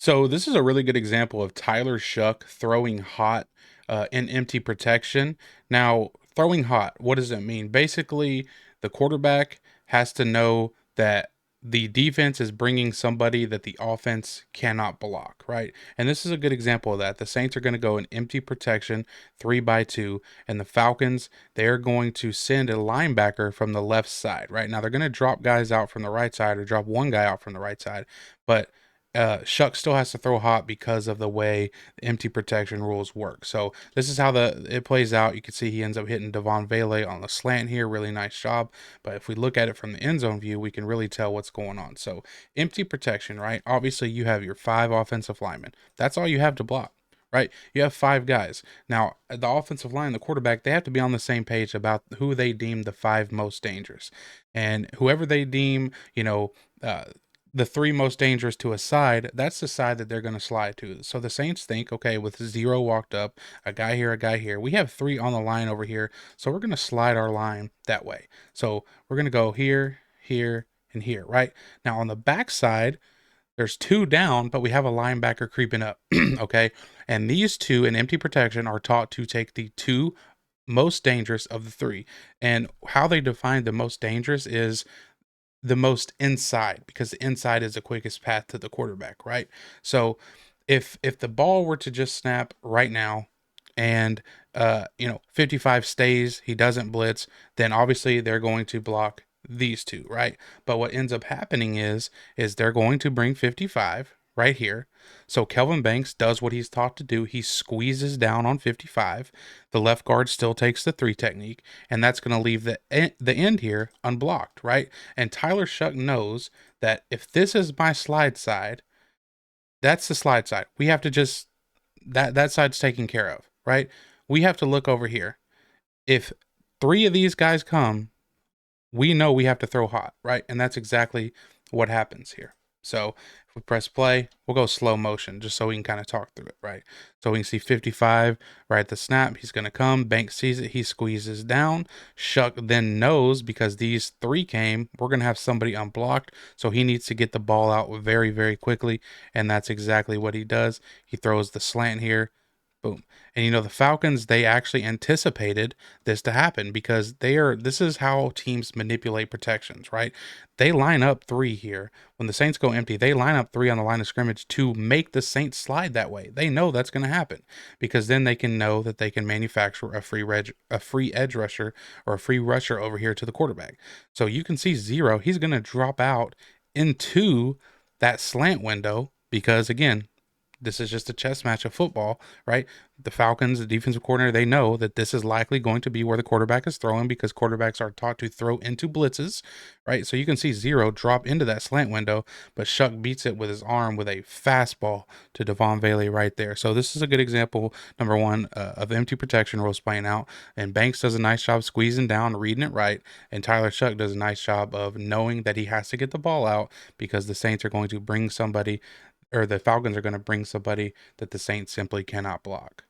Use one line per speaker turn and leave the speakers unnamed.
So this is a really good example of Tyler Shough throwing hot in empty protection. Now, throwing hot, what does it mean? Basically, the quarterback has to know that the defense is bringing somebody that the offense cannot block, right? And this is a good example of that. The Saints are going to go in empty protection, 3-by-2, and the Falcons, they're going to send a linebacker from the left side, right? Now, they're going to drop guys out from the right side or drop one guy out from the right side, but Shuck still has to throw hot because of the way the empty protection rules work. So this is how it plays out. You can see he ends up hitting Devon Vele on the slant here. Really nice job. But if we look at it from the end zone view, we can really tell what's going on. So empty protection, right? Obviously, you have your 5 offensive linemen. That's all you have to block. Right, you have 5 guys. Now, the offensive line, the quarterback, they have to be on the same page about who they deem the 5 most dangerous, and whoever they deem, the 3 most dangerous to a side, that's the side that they're going to slide to. So the Saints think, okay, with 0 walked up, a guy here, we have 3 on the line over here, so we're going to slide our line that way. So we're going to go here, here, and here, right? Now on the back side, there's 2 down, but we have a linebacker creeping up, okay? And these 2 in empty protection are taught to take the 2 most dangerous of the 3. And how they define the most dangerous is the most inside, because the inside is the quickest path to the quarterback, right? So if the ball were to just snap right now and 55 stays, he doesn't blitz, then obviously they're going to block these 2, right? But what ends up happening is they're going to bring 55 right here. So Kelvin Banks does what he's taught to do. He squeezes down on 55. The left guard still takes the 3 technique, and that's going to leave the end here unblocked, right? And Tyler Shough knows that if this is my slide side, that's the slide side. We have to just that side's taken care of, right? We have to look over here. If 3 of these guys come, we know we have to throw hot, right? And that's exactly what happens here. So if we press play, we'll go slow motion just so we can kind of talk through it, right? So we can see 55 right at the snap. He's going to come. Banks sees it. He squeezes down. Shough then knows, because these 3 came, we're going to have somebody unblocked. So he needs to get the ball out very, very quickly. And that's exactly what he does. He throws the slant here. Boom. And the Falcons, they actually anticipated this to happen, because this is how teams manipulate protections, right? They line up 3 here. When the Saints go empty, they line up 3 on the line of scrimmage to make the Saints slide that way. They know that's going to happen, because then they can know that they can manufacture a free edge rusher or a free rusher over here to the quarterback. So you can see 0, he's going to drop out into that slant window, because again, this is just a chess match of football, right? The Falcons, the defensive coordinator, they know that this is likely going to be where the quarterback is throwing, because quarterbacks are taught to throw into blitzes, right? So you can see 0 drop into that slant window, but Shough beats it with his arm with a fastball to Devon Vele right there. So this is a good example, number 1, of empty protection rules playing out. And Banks does a nice job squeezing down, reading it right. And Tyler Shough does a nice job of knowing that he has to get the ball out, because the Saints are going to bring somebody, or the Falcons are going to bring somebody that the Saints simply cannot block.